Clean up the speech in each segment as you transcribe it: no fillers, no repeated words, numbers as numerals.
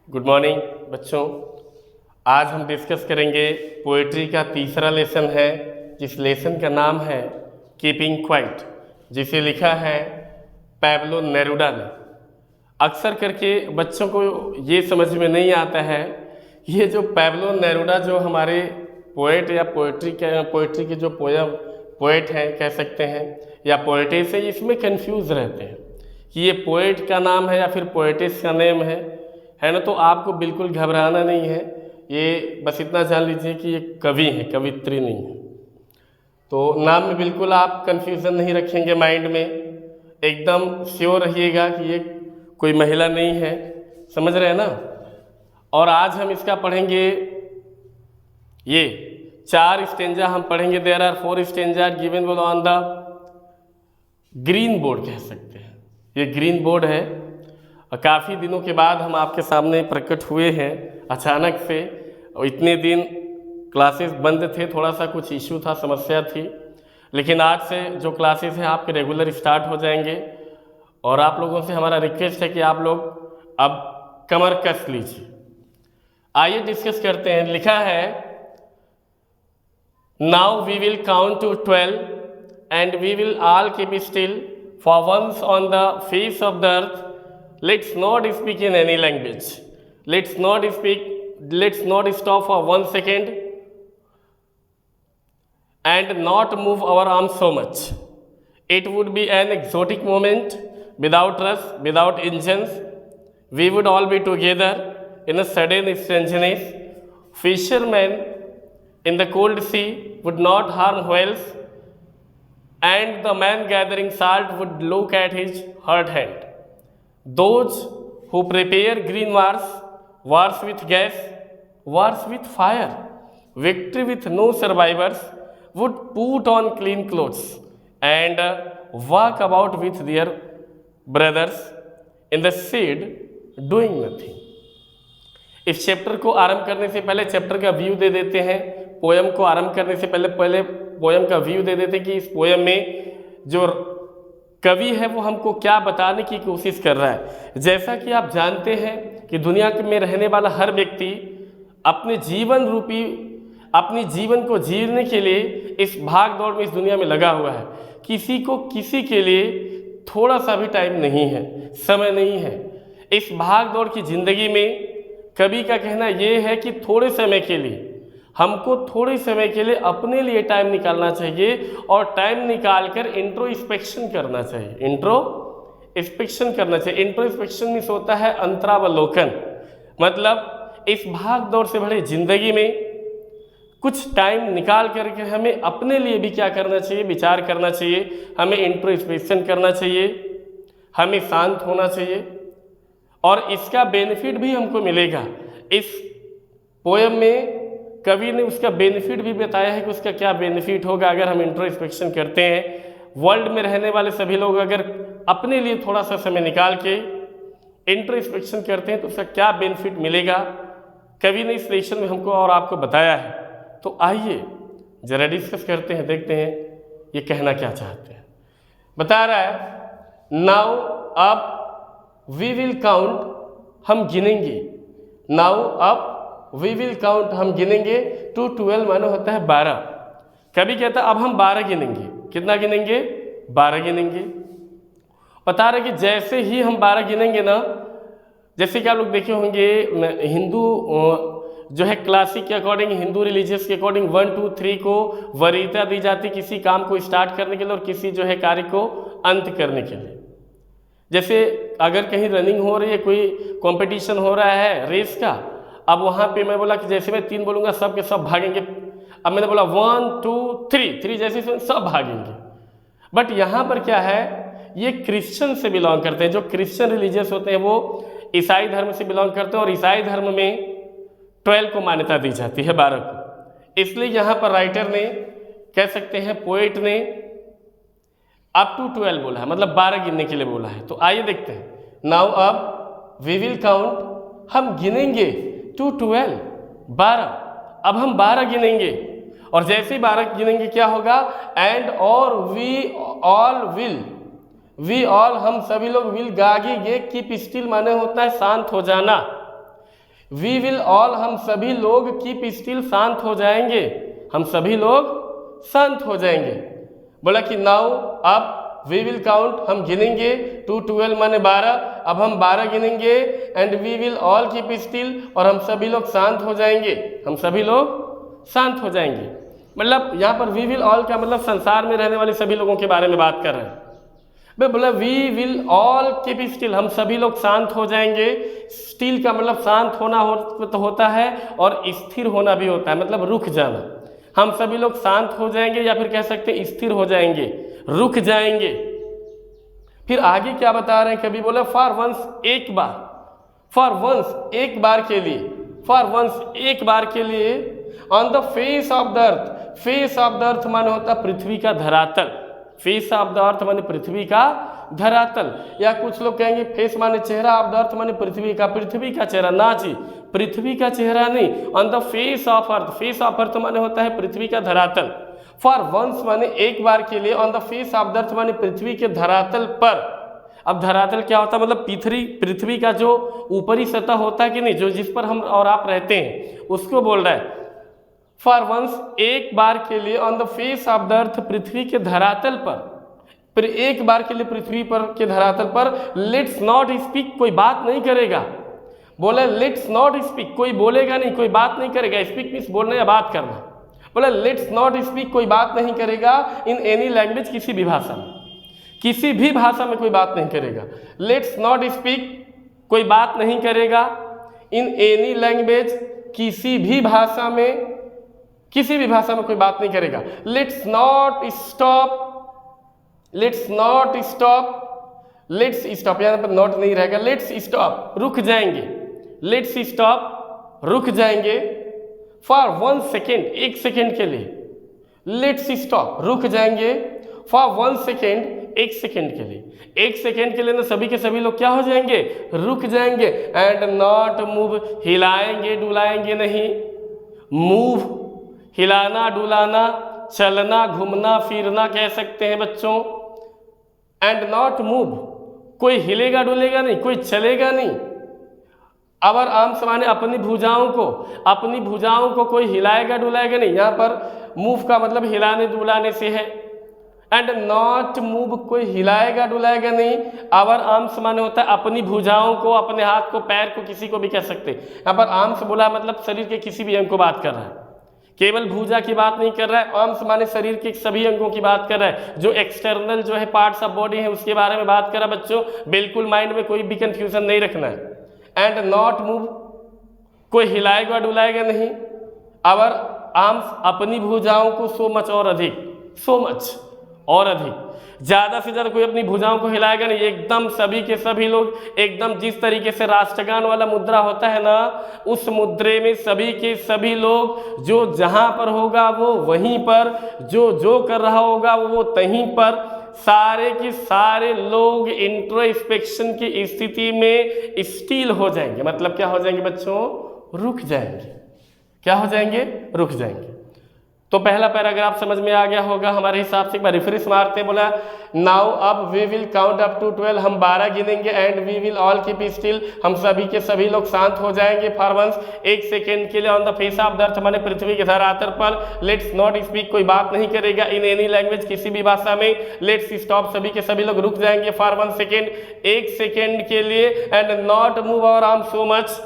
Good morning बच्चों। आज हम डिस्कस करेंगे पोएट्री का तीसरा लेसन है, जिस लेसन का नाम है कीपिंग क्वाइट, जिसे लिखा है पैब्लो नेरुडा ने। अक्सर करके बच्चों को ये समझ में नहीं आता है, ये जो पैब्लो नेरुडा जो हमारे पोएट या पोएट्री के जो पोएट हैं कह सकते हैं, या पोएटेस है, इसमें कंफ्यूज रहते हैं कि ये पोएट का नाम है या फिर पोएटेस का नेम है ना। तो आपको बिल्कुल घबराना नहीं है, ये बस इतना जान लीजिए कि ये कवि हैं, कवित्री नहीं है। तो नाम में बिल्कुल आप कंफ्यूजन नहीं रखेंगे माइंड में, एकदम श्योर रहिएगा कि ये कोई महिला नहीं है, समझ रहे हैं ना। और आज हम इसका पढ़ेंगे, ये 4 स्टेंजा हम पढ़ेंगे। There are 4 stanza given on the green board, कह सकते हैं ये ग्रीन बोर्ड है। और काफ़ी दिनों के बाद हम आपके सामने प्रकट हुए हैं अचानक से, और इतने दिन क्लासेस बंद थे, थोड़ा सा कुछ इश्यू था, समस्या थी, लेकिन आज से जो क्लासेस हैं आपके रेगुलर स्टार्ट हो जाएंगे। और आप लोगों से हमारा रिक्वेस्ट है कि आप लोग अब कमर कस लीजिए। आइए डिस्कस करते हैं। लिखा है, now we will count to 12 and we will all keep still for once on the face of the earth let's not speak in any language, let's not stop for 1 second and not move our arms so much. It would be an exotic moment. Without us, without engines, we would all be together in a sudden strangeness. Fishermen in the cold sea would not harm whales, and the man gathering salt would look at his hurt hand. Those who prepare green wars with gas, wars with fire, victory with no survivors, would put on clean clothes and walk about with their brothers in the shade doing nothing. इस chapter को आरंभ करने से पहले chapter का view दे देते हैं। Poem को आरंभ करने से पहले पोयम का व्यू दे देते हैं कि इस पोयम में जो कवि है वो हमको क्या बताने की कोशिश कर रहा है। जैसा कि आप जानते हैं कि दुनिया में रहने वाला हर व्यक्ति अपने जीवन को जीने के लिए इस भाग दौड़ में इस दुनिया में लगा हुआ है। किसी को किसी के लिए थोड़ा सा भी टाइम नहीं है, समय नहीं है। इस भाग दौड़ की जिंदगी में कवि का कहना ये है कि थोड़े समय के लिए हमको थोड़े समय के लिए अपने लिए टाइम निकालना चाहिए, और टाइम निकालकर इंट्रोस्पेक्शन करना चाहिए। इंट्रोस्पेक्शन मीन्स होता है अंतरावलोकन, मतलब इस भाग दौड़ से भरे जिंदगी में कुछ टाइम निकाल करके हमें अपने लिए भी क्या करना चाहिए, विचार करना चाहिए, हमें इंट्रोस्पेक्शन करना चाहिए, हमें शांत होना चाहिए। और इसका बेनिफिट भी हमको मिलेगा। इस पोयम में कवि ने उसका बेनिफिट भी बताया है कि उसका क्या बेनिफिट होगा अगर हम इंट्रोस्पेक्शन करते हैं। वर्ल्ड में रहने वाले सभी लोग अगर अपने लिए थोड़ा सा समय निकाल के इंट्रोस्पेक्शन करते हैं तो उसका क्या बेनिफिट मिलेगा, कवि ने इस लेसन में हमको और आपको बताया है। तो आइए जरा डिस्कस करते हैं, देखते हैं ये कहना क्या चाहते हैं। बता रहा है, नाउ अब वी विल काउंट, हम गिनेंगे। नाउ अब वी विल काउंट, हम गिनेंगे टू 12 माने होता है 12। कभी कहता है अब हम 12 गिनेंगे। कितना गिनेंगे? 12 गिनेंगे। बता रहे कि जैसे ही हम 12 गिनेंगे ना, जैसे कि आप लोग देखे होंगे हिंदू जो है क्लासिक के अकॉर्डिंग, हिंदू रिलीजियस के अकॉर्डिंग 1 2 3 को वरीयता दी जाती किसी काम को स्टार्ट करने के लिए और किसी जो है कार्य को अंत करने के लिए। जैसे अगर कहीं रनिंग हो रही है, कोई कंपटीशन हो रहा है रेस का, अब वहाँ पे मैं बोला कि जैसे मैं 3 बोलूँगा सब के सब भागेंगे। अब मैंने बोला 1 2 3 जैसे सब भागेंगे। बट यहाँ पर क्या है, ये क्रिश्चियन से बिलोंग करते हैं। जो क्रिश्चियन रिलीजियस होते हैं वो ईसाई धर्म से बिलोंग करते हैं, और ईसाई धर्म में 12 को मान्यता दी जाती है, 12 को। इसलिए यहाँ पर राइटर ने, कह सकते हैं पोएट ने, अप टू 12 बोला है, मतलब 12 गिनने के लिए बोला है। तो आइए देखते हैं। नाउ अब वी विल काउंट, हम गिनेंगे टू 12 12। अब हम 12 गिनेंगे, और जैसे ही 12 गिनेंगे क्या होगा, एंड और वी ऑल हम सभी लोग, विल गागेंगे, कीप स्टिल माने होता है शांत हो जाना, वी विल ऑल, हम सभी लोग कीप स्टिल, शांत हो जाएंगे, हम सभी लोग शांत हो जाएंगे। बोला कि नाउ अब वी विल काउंट, हम गिनेंगे, 2 12 माने 12, अब हम 12 गिनेंगे, and we will all keep still, और हम सभी लोग शांत हो जाएंगे, हम सभी लोग शांत हो जाएंगे। मतलब यहाँ पर वी विल ऑल का मतलब संसार में रहने वाले सभी लोगों के बारे में बात कर रहे हैं। भाई बोला we will all keep still, हम सभी लोग शांत हो जाएंगे। स्टिल का मतलब शांत होना होता है और स्थिर होना भी होता है, मतलब रुक जाना। हम सभी लोग शांत हो जाएंगे या फिर कह सकते हैं स्थिर हो जाएंगे, रुक जाएंगे। फिर आगे क्या बता रहे हैं, कभी बोला फॉर वंस, एक बार, फॉर वंस एक बार के लिए, फॉर वंस एक बार के लिए, on the face of the earth, face of the अर्थ माने होता पृथ्वी का धरातल, फेस ऑफ द अर्थ माने पृथ्वी का धरातल, या कुछ लोग कहेंगे फेस माने चेहरा, ऑफ द अर्थ माने पृथ्वी का चेहरा, ना जी पृथ्वी का चेहरा नहीं, on the face of earth, face of earth माने होता है पृथ्वी का धरातल। फॉर वंस माने एक बार के लिए, on the face of the अर्थ माने पृथ्वी के धरातल पर। अब धरातल क्या होता है, मतलब पृथ्वी का जो ऊपरी सतह होता है कि नहीं, जो जिस पर हम और आप रहते हैं, उसको बोल रहा है। फॉर वंस एक बार के लिए, on the face of the earth, पृथ्वी के धरातल पर, फिर एक बार के लिए पृथ्वी पर के धरातल पर, लेट्स नॉट स्पीक, कोई बात नहीं करेगा। बोले लेट्स नॉट स्पीक, कोई बोलेगा नहीं, कोई बात नहीं करेगा। स्पीक मीन्स बोलना या बात करना। बोले लेट्स नॉट स्पीक, कोई बात नहीं करेगा, इन एनी लैंग्वेज, किसी भी भाषा में, किसी भी भाषा में कोई बात नहीं करेगा। लेट्स नॉट स्पीक, कोई बात नहीं करेगा, इन एनी लैंग्वेज, किसी भी भाषा में, किसी भी भाषा में कोई बात नहीं करेगा। Let's not stop, let's not stop, let's stop, यहाँ पर नॉट नहीं रहेगा, लेट्स स्टॉप, रुक जाएंगे, लेट्स स्टॉप, रुक जाएंगे। फॉर 1 सेकेंड, एक सेकेंड के लिए, लेट्स स्टॉप, रुक जाएंगे। फॉर 1 सेकेंड, एक सेकेंड के लिए, एक सेकेंड के लिए ना सभी के सभी लोग क्या हो जाएंगे, रुक जाएंगे। एंड नॉट मूव, हिलाएंगे डुलाएंगे नहीं, मूव हिलाना डुलाना, चलना घूमना फिरना कह सकते हैं बच्चों। एंड नॉट मूव, कोई हिलेगा डुलेगा नहीं, कोई चलेगा नहीं। अवर आर्म्स माने अपनी भुजाओं को, अपनी भुजाओं को कोई हिलाएगा डुलाएगा नहीं। यहाँ पर मूव का मतलब हिलाने डुलाने से है। एंड नॉट मूव, कोई हिलाएगा डुलाएगा नहीं। आवर आर्म्स माने होता है अपनी भुजाओं को, अपने हाथ को, पैर को, किसी को भी कह सकते हैं। यहाँ पर आर्म्स बोला मतलब शरीर के किसी भी अंग को बात कर रहा है, केवल भुजा की बात नहीं कर रहा है। आर्म्स माने शरीर के सभी अंगों की बात कर रहा है, जो एक्सटर्नल जो है पार्ट्स ऑफ बॉडी है उसके बारे में बात कर रहा है बच्चों। बिल्कुल माइंड में कोई भी कंफ्यूजन नहीं रखना है। एंड नॉट मूव, कोई हिलाएगा डुलाएगा नहीं। आवर आर्म्स, अपनी भुजाओं को, सो मच और अधिक, सो मच और अधिक, ज़्यादा से ज़्यादा कोई अपनी भुजाओं को हिलाएगा नहीं। एकदम सभी के सभी लोग एकदम जिस तरीके से राष्ट्रगान वाला मुद्रा होता है ना, उस मुद्रे में सभी के सभी लोग, जो जहाँ पर होगा वो वहीं पर, जो जो कर रहा होगा वो तहीं पर, सारे के सारे लोग इंट्रोस्पेक्शन की स्थिति में स्टील हो जाएंगे। मतलब क्या हो जाएंगे बच्चों, रुक जाएंगे। क्या हो जाएंगे, रुक जाएंगे। तो पहला पैराग्राफ समझ में आ गया होगा हमारे हिसाब से। एक बार रिफ्रेश मारते हैं। बोला नाउ अब we will count up to 12, हम 12 गिनेंगे। And we will all keep still, हम सभी के सभी लोग शांत हो जाएंगे। फॉर वंस, एक सेकेंड के लिए। On the face of the अर्थ माने पृथ्वी के धरातल पर। लेट्स नॉट स्पीक, कोई बात नहीं करेगा। इन एनी लैंग्वेज, किसी भी भाषा में। लेट्स स्टॉप, सभी के सभी लोग रुक जाएंगे। फॉर 1 सेकेंड, एक सेकेंड के लिए। And not move our arm so much,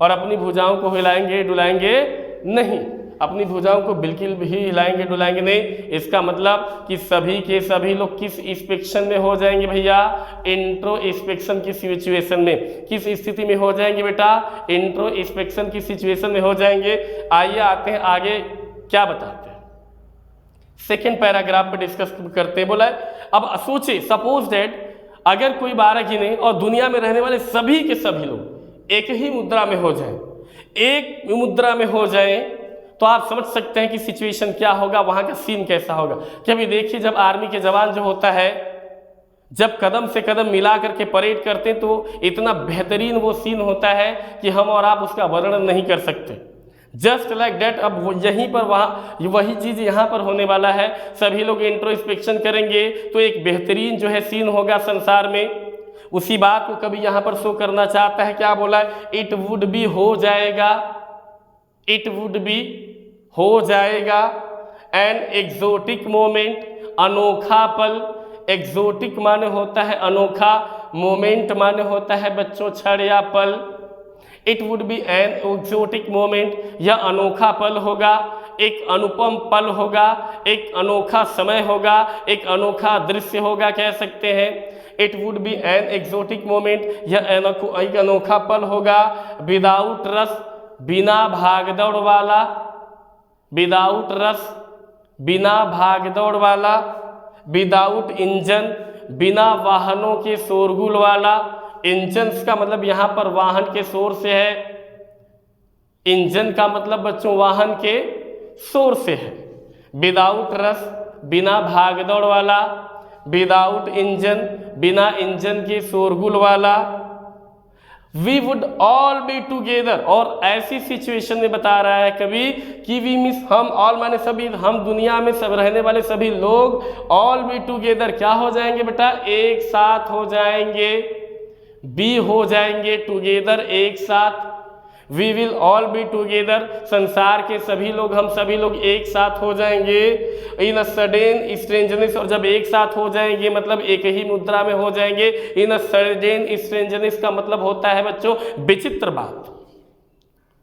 और अपनी भुजाओं को हिलाएंगे डुलाएंगे नहीं। अपनी भुजाओं को बिल्कुल भी हिलाएंगे डुलाएंगे नहीं। इसका मतलब कि सभी के सभी लोग किस इंस्पेक्शन में हो जाएंगे भैया, इंट्रो इंस्पेक्शन की सिचुएशन में। किस स्थिति में हो जाएंगे बेटा, इंट्रो इंस्पेक्शन की सिचुएशन में हो जाएंगे। आइए आते हैं आगे, क्या बताते हैं। सेकेंड पैराग्राफ पे डिस्कस करते हैं। बोला अब सोचिए, सपोज दैट अगर कोई 12 गिने और दुनिया में रहने वाले सभी के सभी लोग एक ही मुद्रा में हो जाए, एक मुद्रा में हो जाए, तो आप समझ सकते हैं कि सिचुएशन क्या होगा, वहाँ का सीन कैसा होगा। कि अभी देखिए, जब आर्मी के जवान जो होता है, जब कदम से कदम मिला करके परेड करते हैं, तो इतना बेहतरीन वो सीन होता है कि हम और आप उसका वर्णन नहीं कर सकते। Just like that. अब यहीं पर वहाँ वही चीज़ यहाँ पर होने वाला है। सभी लोग इंट्रोस्पेक्शन करेंगे तो एक बेहतरीन जो है सीन होगा संसार में। उसी बात को कभी यहाँ पर शो करना चाहता है, क्या बोला है, इट वुड बी हो जाएगा, इट वुड बी हो जाएगा एन एक्सोटिक मोमेंट, अनोखा पल। एक्सोटिक माने होता है अनोखा, मोमेंट माने होता है बच्चों क्षण या पल। It would be an exotic moment, यह अनोखा पल होगा, एक अनुपम पल होगा, एक अनोखा समय होगा, एक अनोखा दृश्य होगा कह सकते हैं। It would be an exotic moment, यह एक अनोखा पल होगा। विदाउट रस, बिना भागदौड़ वाला, विदाउट रस, बिना भागदौड़ वाला। विदाउट इंजन, बिना वाहनों के शोरगुल वाला। इंजन्स का मतलब यहाँ पर वाहन के शोर से है, इंजन का मतलब बच्चों वाहन के शोर से है। विदाउट रस, बिना भागदौड़ वाला। विदाउट इंजन, बिना इंजन के शोरगुल वाला। We would all be together, और ऐसी सिचुएशन में बता रहा है कवि कि वी मिस, हम ऑल माने सभी, हम दुनिया में सब रहने वाले सभी लोग, ऑल बी टुगेदर क्या हो जाएंगे बेटा, एक साथ हो जाएंगे। बी हो जाएंगे टुगेदर, एक साथ। We will all be together, संसार के सभी लोग, हम सभी लोग एक साथ हो जाएंगे। इन अ सडन स्ट्रेंजनेस, और जब एक साथ हो जाएंगे मतलब एक ही मुद्रा में हो जाएंगे। इन अ सडन स्ट्रेंजनेस का मतलब होता है बच्चों विचित्र बात,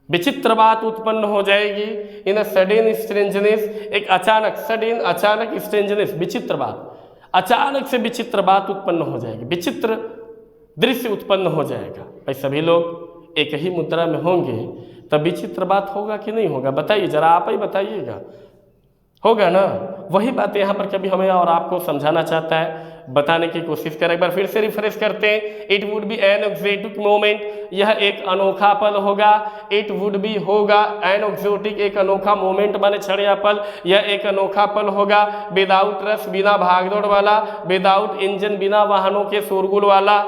विचित्र बात उत्पन्न हो जाएगी। इन अ सडन स्ट्रेंजनेस, एक अचानक, सडन अचानक, स्ट्रेंजनेस विचित्र बात, अचानक से विचित्र बात उत्पन्न हो जाएगी, विचित्र दृश्य उत्पन्न हो जाएगा। भाई सभी लोग एक ही मुद्रा में होंगे तब विचित्र बात होगा कि नहीं होगा, बताइए जरा, आप ही बताइएगा, होगा ना। वही बात यहाँ पर कभी हमें और आपको समझाना चाहता है, बताने की कोशिश करें। एक बार फिर से रिफ्रेश करते हैं। It would be an exotic moment, यह एक अनोखा पल होगा। इट वुड बी होगा, एन एक्सोटिक एक अनोखा मोमेंट माने क्षण या पल, यह एक अनोखा पल होगा। विदाउट रस, बिना भागदौड़ वाला। विदाउट इंजन, बिना वाहनों के शोरगुल वाला।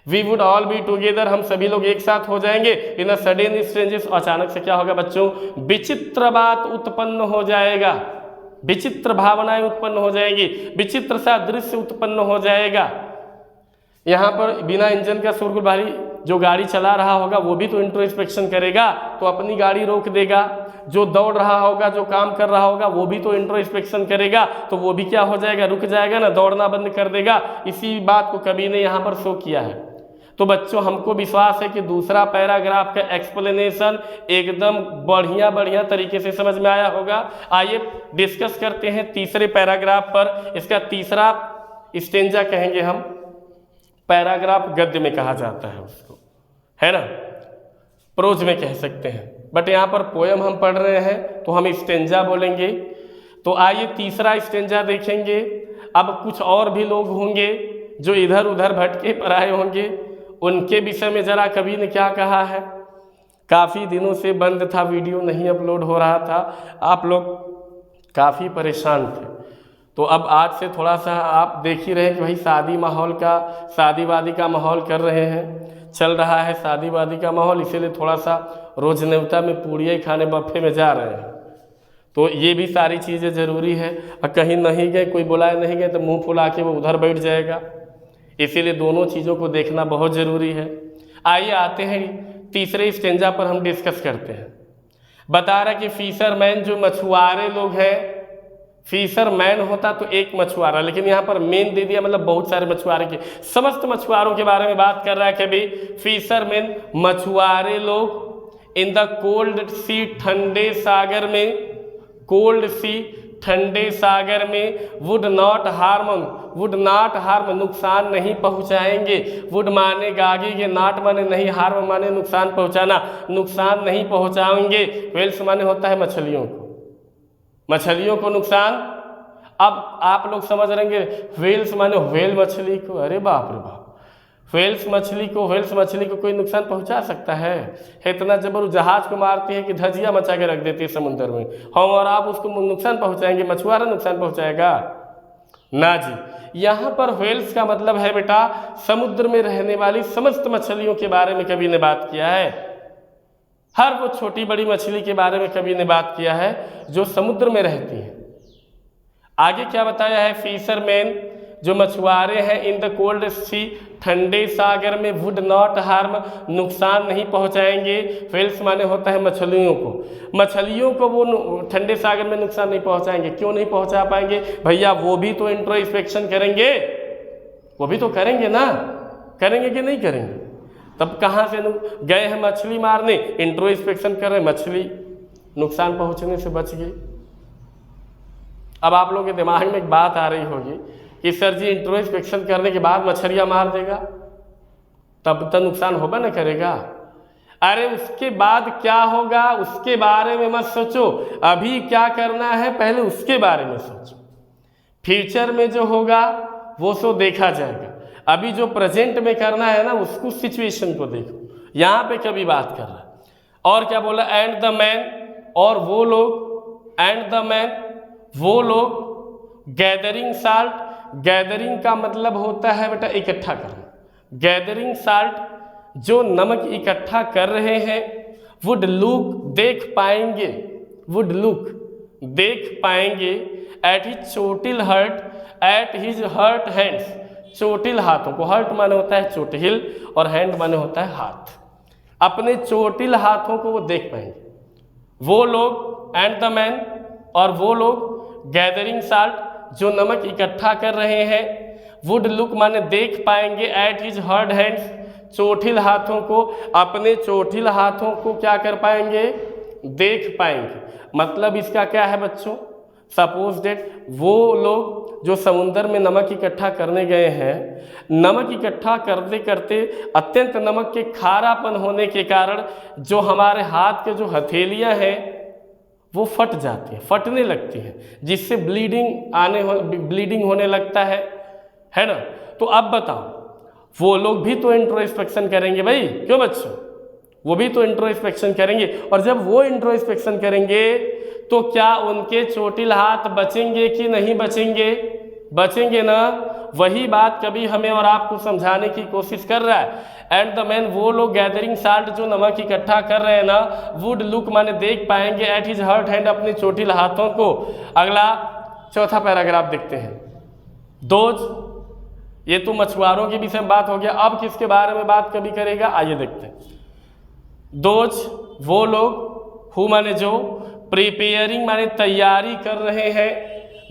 We would all be together, हम सभी लोग एक साथ हो जाएंगे। इन अ सडन स्ट्रेंजेस, अचानक से क्या होगा बच्चों, विचित्र बात उत्पन्न हो जाएगा, विचित्र भावनाएं उत्पन्न हो जाएंगी, विचित्र सा दृश्य उत्पन्न हो जाएगा। यहाँ पर बिना इंजन का शोरगुल, भारी जो गाड़ी चला रहा होगा वो भी तो इंट्रोस्पेक्शन करेगा, तो अपनी गाड़ी रोक देगा। जो दौड़ रहा होगा, जो काम कर रहा होगा वो भी तो इंट्रोस्पेक्शन करेगा, तो वो भी क्या हो जाएगा, रुक जाएगा ना, दौड़ना बंद कर देगा। इसी बात को कवि ने यहाँ पर शो किया है। तो बच्चों हमको विश्वास है कि दूसरा पैराग्राफ का एक्सप्लेनेशन एकदम बढ़िया बढ़िया तरीके से समझ में आया होगा। आइए डिस्कस करते हैं तीसरे पैराग्राफ पर। इसका तीसरा स्टेंजा कहेंगे हम, पैराग्राफ गद्य में कहा जाता है उसको, है ना, प्रोज में कह सकते हैं, बट यहाँ पर पोयम हम पढ़ रहे हैं तो हम स्टेंजा बोलेंगे। तो आइए तीसरा स्टेंजा देखेंगे। अब कुछ और भी लोग होंगे जो इधर उधर भटके पर आए होंगे, उनके विषय में जरा कवि ने क्या कहा है। काफ़ी दिनों से बंद था, वीडियो नहीं अपलोड हो रहा था, आप लोग काफ़ी परेशान थे। तो अब आज से थोड़ा सा आप देख ही रहे हैं कि भाई शादी माहौल का, शादी वादी का माहौल कर रहे हैं, चल रहा है शादी वादी का माहौल, इसीलिए थोड़ा सा रोज न्योता में पूड़ियाँ खाने बफे में जा रहे हैं। तो ये भी सारी चीज़ें ज़रूरी है। और कहीं नहीं गए, कोई बुलाए नहीं गए तो मुंह फुला के वो उधर बैठ जाएगा, इसीलिए दोनों चीज़ों को देखना बहुत ज़रूरी है। आइए आते हैं तीसरे स्टेंजा पर, हम डिस्कस करते हैं। बता रहा कि फिशरमैन जो मछुआरे लोग हैं, फिशरमैन होता तो एक मछुआरा, लेकिन यहाँ पर मेन दे दिया मतलब बहुत सारे मछुआरे के, समस्त मछुआरों के बारे में बात कर रहा है कभी। फिशरमैन मछुआरे लोग इन द कोल्ड सी, ठंडे सागर में, कोल्ड सी ठंडे सागर में, would not harm, would not harm नुकसान नहीं पहुंचाएंगे। वुड माने गागेंगे, नॉट माने नहीं, हार्म माने नुकसान पहुंचाना, नुकसान नहीं पहुंचाएंगे। वेल्स माने होता है मछलियों को, मछलियों को नुकसान। अब आप लोग समझ रहेंगे वेल्स माने व्हेल मछली को, अरे बाप रे बाप, व्हेल्स मछली को, व्हेल्स मछली को कोई नुकसान पहुंचा सकता है? इतना जबर जहाज को मारती है कि धजिया मचा के रख देती है समुद्र में, हम और आप उसको नुकसान पहुंचाएंगे? मछुआरा नुकसान पहुंचाएगा ना जी। यहाँ पर व्हेल्स का मतलब है बेटा समुद्र में रहने वाली समस्त मछलियों के बारे में कवि ने बात किया है। हर वो छोटी बड़ी मछली के बारे में कवि ने बात किया है जो समुद्र में रहती है। आगे क्या बताया है, फिशरमैन जो मछुआरे हैं इन द कोल्ड सी, ठंडे सागर में, वुड नॉट हार्म, नुकसान नहीं पहुंचाएंगे। व्हेल्स माने होता है मछलियों को, मछलियों को वो ठंडे सागर में नुकसान नहीं पहुंचाएंगे। क्यों नहीं पहुंचा पाएंगे भैया? वो भी तो इंट्रोस्पेक्शन करेंगे, वो भी तो करेंगे ना, करेंगे कि नहीं करेंगे? तब कहाँ से गए हैं मछली मारने, इंट्रोस्पेक्शन कर रहे, मछली नुकसान पहुंचने से बच गई। अब आप लोगों के दिमाग में एक बात आ रही होगी कि सर जी इंट्रोस्पेक्शन करने के बाद मछलियां मार देगा, तब तो नुकसान होगा ना करेगा। अरे उसके बाद क्या होगा उसके बारे में मत सोचो, अभी क्या करना है पहले उसके बारे में सोचो। फ्यूचर में जो होगा वो सो देखा जाएगा, अभी जो प्रेजेंट में करना है ना उसको सिचुएशन को देखो। यहाँ पे कभी बात कर रहा है और क्या बोला, एंड द मैन, और वो लोग, एंड द मैन वो लोग, गैदरिंग साल्ट, गैदरिंग का मतलब होता है बेटा इकट्ठा करना, गैदरिंग साल्ट जो नमक इकट्ठा कर रहे हैं, वुड लुक देख पाएंगे, वुड लुक देख पाएंगे, एट हिज चोटिल hurt, at his hurt hands, चोटिल हाथों को, हर्ट माने होता है चोटिल और हैंड माने होता है हाथ, अपने चोटिल हाथों को वो देख पाएंगे। वो लोग एंड द मैन, और वो लोग गैदरिंग साल्ट जो नमक इकट्ठा कर रहे हैं, वुड लुक माने देख पाएंगे, एट हिज हर्ड हैंड्स चोटिल हाथों को, अपने चोटिल हाथों को क्या कर पाएंगे, देख पाएंगे। मतलब इसका क्या है बच्चों, सपोज डेट वो लोग जो समुद्र में नमक इकट्ठा करने गए हैं, नमक इकट्ठा करते करते अत्यंत नमक के खारापन होने के कारण जो हमारे हाथ के जो हथेलियां हैं वो फट जाती हैं, फटने लगती हैं, जिससे ब्लीडिंग होने लगता है ना। तो अब बताओ वो लोग भी तो इंट्रोस्पेक्शन करेंगे भाई, क्यों बच्चों? वो भी तो इंट्रोस्पेक्शन करेंगे, और जब वो इंट्रोस्पेक्शन करेंगे तो क्या उनके चोटिल हाथ बचेंगे कि नहीं बचेंगे? बचेंगे ना। वही बात कभी हमें और आपको समझाने की कोशिश कर रहा है। एंड द मैन वो लोग गैदरिंग साल्ट जो नमक इकट्ठा कर रहे हैं ना, वुड लुक माने देख पाएंगे, एट हिज हर्ट हैंड अपने चोटिल हाथों को। अगला चौथा पैराग्राफ देखते हैं। दोज, ये तो मछुआरों के विषय में बात हो गया, अब किसके बारे में बात कभी करेगा आइए देखते हैं। दोज वो लोग, हु माने जो, प्रिपेयरिंग माने तैयारी कर रहे हैं,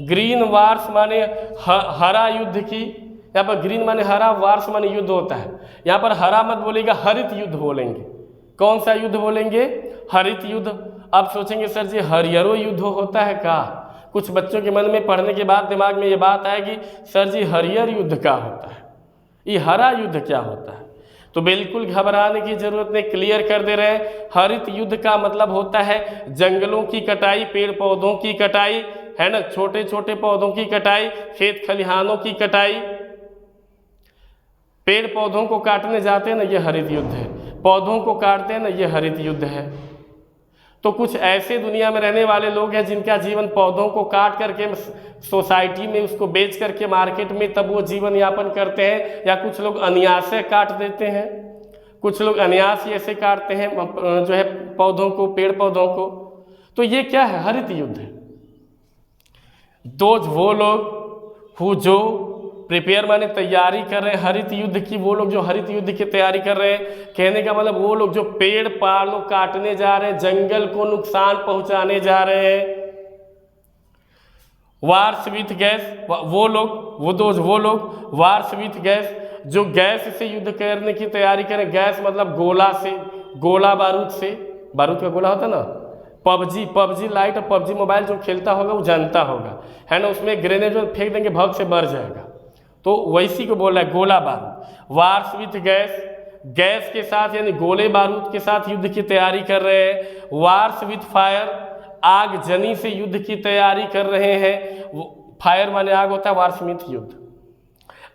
ग्रीन वार्स माने हरा युद्ध की, यहाँ पर ग्रीन माने हरा, वार्स माने युद्ध होता है, यहाँ पर हरा मत बोलेगा, हरित युद्ध बोलेंगे। कौन सा युद्ध बोलेंगे? हरित युद्ध। अब सोचेंगे सर जी हरियरो युद्ध होता है का? कुछ बच्चों के मन में पढ़ने के बाद दिमाग में ये बात आएगी, सर जी हरियर युद्ध क्या होता है, ये हरा युद्ध क्या होता है? तो बिल्कुल घबराने की जरूरत नहीं, क्लियर कर दे रहे हैं। हरित युद्ध का मतलब होता है जंगलों की कटाई, पेड़ पौधों की कटाई, है ना, छोटे छोटे पौधों की कटाई, खेत खलिहानों की कटाई। पेड़ पौधों को काटने जाते हैं ना, ये हरित युद्ध है, पौधों को काटते हैं ना, ये हरित युद्ध है। तो कुछ ऐसे दुनिया में रहने वाले लोग हैं जिनका जीवन पौधों को काट करके सोसाइटी में उसको बेच करके मार्केट में तब वो जीवन यापन करते हैं, या कुछ लोग अनायास काट देते हैं, कुछ लोग अनायास ऐसे काटते हैं जो है पौधों को, पेड़ पौधों को। तो ये क्या है? हरित युद्ध है। दोज वो लोग हु जो प्रिपेयर माने तैयारी कर रहे हैं हरित युद्ध की, वो लोग जो हरित युद्ध की तैयारी कर रहे हैं, कहने का मतलब वो लोग जो पेड़ पालों काटने जा रहे हैं, जंगल को नुकसान पहुंचाने जा रहे हैं। वार्स विथ गैस, वो लोग वार्स विथ गैस जो गैस से युद्ध करने की तैयारी करें। गैस मतलब गोला से, गोला बारूद से, बारूद का गोला होता है ना, पबजी लाइट और पबजी मोबाइल जो खेलता होगा वो जानता होगा, है ना, उसमें ग्रेनेड जो फेंक देंगे भग से बढ़ जाएगा, तो वैसी को बोल रहा है गोला बारूद। वार्स विथ गैस, गैस के साथ यानी गोले बारूद के साथ युद्ध की तैयारी कर रहे हैं। वार्स विथ फायर, आगजनी से युद्ध की तैयारी कर रहे हैं। फायर माने आग होता है, वार्स विथ युद्ध,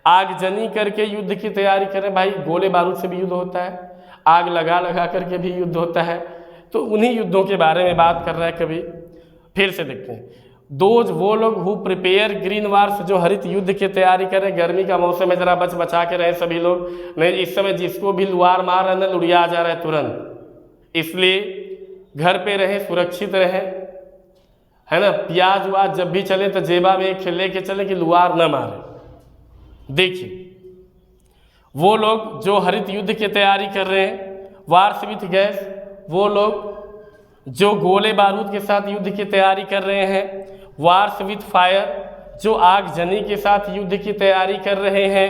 आगजनी करके युद्ध की तैयारी कर रहे हैं। भाई गोले बारूद से भी युद्ध होता है, आग लगा लगा करके भी युद्ध होता है, तो उन्हीं युद्धों के बारे में बात कर रहा है। कभी फिर से देखते हैं। दोज वो लोग हु प्रिपेयर ग्रीन वार्स जो हरित युद्ध की तैयारी करें। गर्मी का मौसम है, जरा बचा के रहे सभी लोग, नहीं इस समय जिसको भी लुआर मार रहा है ना, लुढ़िया जा रहा है तुरंत, इसलिए घर पे रहें, सुरक्षित रहें, है ना। प्याज वाज जब भी चले तो जेबा में एक ले के चले कि लुआर न मारे, देखिए, वो लोग जो हरित युद्ध की तैयारी कर रहे हैं, वार्स विथ गैस, वो लोग जो गोले बारूद के साथ युद्ध की तैयारी कर रहे हैं, वार्स विथ फायर, जो आगजनी के साथ युद्ध की तैयारी कर रहे हैं,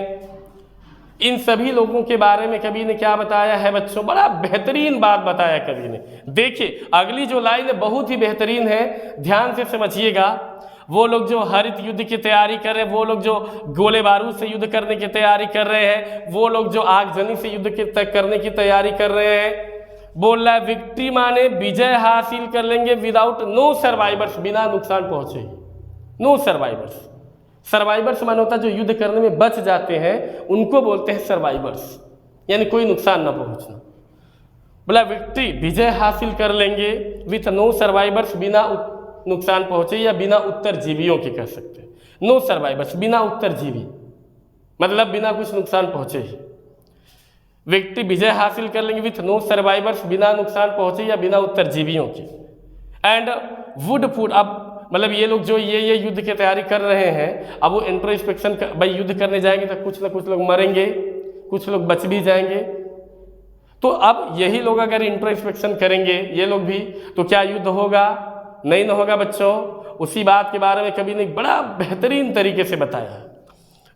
इन सभी लोगों के बारे में कवि ने क्या बताया है बच्चों? बड़ा बेहतरीन बात बताया कवि ने। देखिए, अगली जो लाइन है बहुत ही बेहतरीन है, ध्यान से समझिएगा। वो लोग जो हरित युद्ध की तैयारी कर रहे हैं, वो लोग जो गोले बारूद से युद्ध करने की तैयारी कर रहे हैं, वो लोग जो आगजनी से युद्ध करने की तैयारी कर रहे हैं, बोल रहा है विक्ट्री माने विजय हासिल कर लेंगे विदाउट नो सर्वाइवर्स, बिना नुकसान पहुंचे, नो सर्वाइवर्स। सर्वाइवर्स माने होता है जो युद्ध करने में बच जाते हैं, उनको बोलते हैं सर्वाइवर्स, यानी कोई नुकसान ना पहुंचना। बोला विक्ट्री, विजय हासिल कर लेंगे विथ नो सर्वाइवर्स, बिना नुकसान पहुंचे, या बिना उत्तरजीवियों के कह सकते हैं। नो सर्वाइवर्स, बिना उत्तरजीवी, मतलब बिना कुछ नुकसान पहुंचे ही। विक्ट्री, विजय हासिल कर लेंगे विथ नो सर्वाइवर्स, बिना नुकसान पहुंचे या बिना उत्तरजीवियों के। एंड वुड फूड, अब मतलब ये लोग जो ये युद्ध की तैयारी कर रहे हैं, अब वो इंट्रोस्पेक्शन भाई युद्ध करने जाएंगे तो कुछ ना कुछ लोग मरेंगे, कुछ लोग बच भी जाएंगे। तो अब यही लोग अगर इंट्रोस्पेक्शन करेंगे ये लोग भी, तो क्या युद्ध होगा? नहीं ना होगा बच्चों। उसी बात के बारे में कवि ने बड़ा बेहतरीन तरीके से बताया है।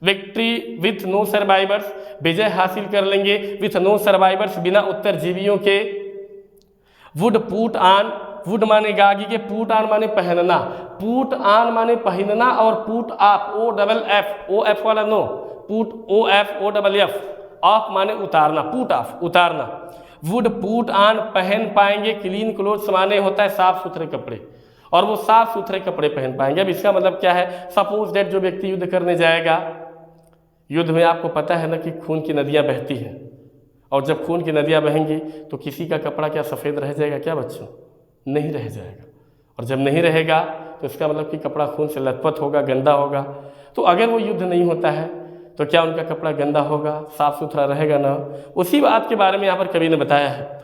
विक्ट्री विथ नो सर्वाइवर्स, विजय हासिल कर लेंगे विथ नो सर्वाइवर्स, बिना उत्तरजीवियों के। वुड पुट ऑन, वुड माने गागी के, पुट ऑन माने पहनना, पुट ऑन माने पहनना, और put off, O double F, O F वाला no, put O F O double F, off माने उतारना, पुट ऑफ उतारना। वुड पुट ऑन पहन पाएंगे, क्लीन क्लोथ्स माने होता है साफ सुथरे कपड़े, और वो साफ सुथरे कपड़े पहन पाएंगे। अब इसका मतलब क्या है? सपोज दैट जो व्यक्ति युद्ध करने जाएगा, युद्ध में आपको पता है ना कि खून की नदियाँ बहती हैं, और जब खून की नदियाँ बहेंगी तो किसी का कपड़ा क्या सफ़ेद रह जाएगा क्या बच्चों? नहीं रह जाएगा। और जब नहीं रहेगा तो इसका मतलब कि कपड़ा खून से लथपथ होगा, गंदा होगा। तो अगर वो युद्ध नहीं होता है तो क्या उनका कपड़ा गंदा होगा? साफ सुथरा रहेगा ना। उसी बात के बारे में यहाँ पर कवि ने बताया है।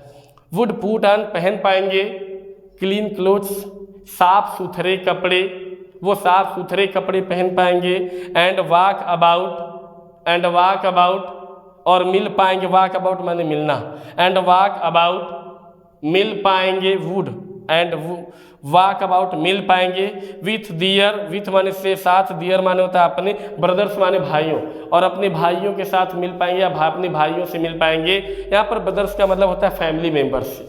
वुड पुट ऑन पहन पाएंगे, क्लीन क्लोथ्स साफ सुथरे कपड़े, वो साफ सुथरे कपड़े पहन पाएंगे। And walk about, and walk about, और मिल पाएंगे, वॉक अबाउट माने मिलना, एंड वॉक अबाउट मिल पाएंगे, वुड एंड वॉक अबाउट मिल पाएंगे विथ दियर, विथ माने से साथ, दियर माने होता है अपने, ब्रदर्स माने भाइयों, और अपने भाइयों के साथ मिल पाएंगे या अपने भाइयों से मिल पाएंगे। यहाँ पर ब्रदर्स का मतलब होता है फैमिली मेंबर से,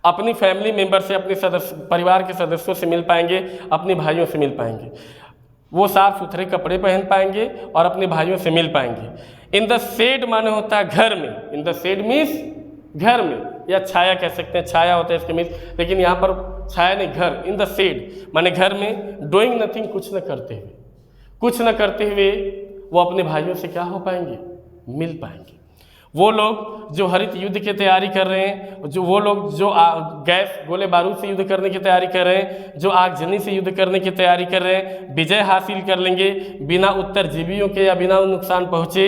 अपनी फैमिली मेंबर से, अपने सदस्य परिवार के सदस्यों से मिल पाएंगे, अपने भाइयों से मिल पाएंगे। वो साफ सुथरे कपड़े पहन पाएंगे और अपने भाइयों से मिल पाएंगे। इन द शेड माने होता है घर में, इन द शेड मीन्स घर में, या छाया कह सकते हैं, छाया होता है इसके मीन्स, लेकिन यहाँ पर छाया नहीं, घर। इन द शेड माने घर में, डूइंग नथिंग कुछ न करते हुए, कुछ न करते हुए वो अपने भाइयों से क्या हो पाएंगे? मिल पाएंगे। वो लोग जो हरित युद्ध की तैयारी कर रहे हैं, जो वो लोग जो गैस गोले बारूद से युद्ध करने की तैयारी कर रहे हैं, जो आगजनी से युद्ध करने की तैयारी कर रहे हैं, विजय हासिल कर लेंगे बिना उत्तरजीवियों के या बिना नुकसान पहुँचे।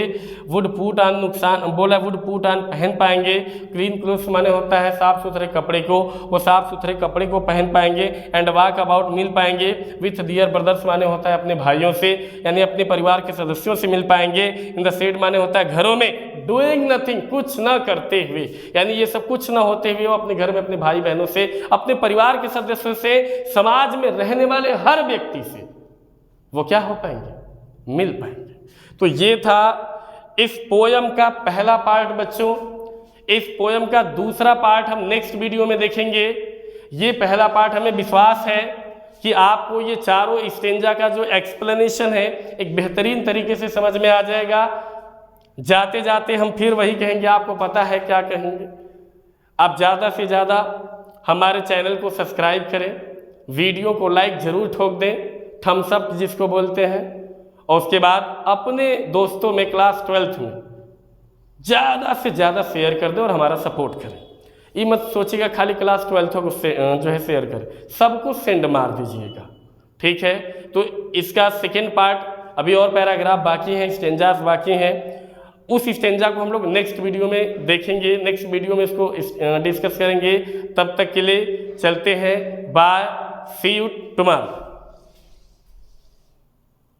वुड पुट ऑन, नुकसान बोला, वुड पुट ऑन पहन पाएंगे, क्लीन क्लोथ्स माने होता है साफ सुथरे कपड़े को, वो साफ सुथरे कपड़े को पहन पाएंगे। एंड वॉक अबाउट मिल पाएंगे विथ दियर ब्रदर्स माने होता है अपने भाइयों से, यानी अपने परिवार के सदस्यों से मिल पाएंगे। इन द शेड माने होता है घरों में, डूइंग नथिंग कुछ न करते हुए, यानी ये सब कुछ न होते हुए वो अपने घर में अपने भाई बहनों से, अपने परिवार के सदस्यों से, समाज में रहने वाले हर व्यक्ति से वो क्या हो पाएंगे? मिल पाएंगे। तो ये था इस पोयम का पहला पार्ट बच्चों। इस पोयम का दूसरा पार्ट हम नेक्स्ट वीडियो में देखेंगे। ये पहला पार्ट हमें विश्वास है कि आपको ये चारों स्टेंजा का जो एक्सप्लेनेशन है एक बेहतरीन तरीके से समझ में आ जाएगा। जाते जाते हम फिर वही कहेंगे, आपको पता है क्या कहेंगे। आप ज़्यादा से ज़्यादा हमारे चैनल को सब्सक्राइब करें, वीडियो को लाइक ज़रूर ठोक दें, थम्स अप जिसको बोलते हैं, और उसके बाद अपने दोस्तों में क्लास 12th में ज़्यादा से ज़्यादा शेयर कर दें और हमारा सपोर्ट करें। ये मत सोचिएगा खाली क्लास 12th को जो है शेयर करें, सबको सेंड मार दीजिएगा, ठीक है। तो इसका सेकेंड पार्ट अभी और पैराग्राफ बाकी हैं, स्टेंजास बाकी हैं, उस स्टेंजा को हम लोग नेक्स्ट वीडियो में देखेंगे, नेक्स्ट वीडियो में इसको डिस्कस करेंगे। तब तक के लिए चलते हैं, बाय, सी यू टुमारो।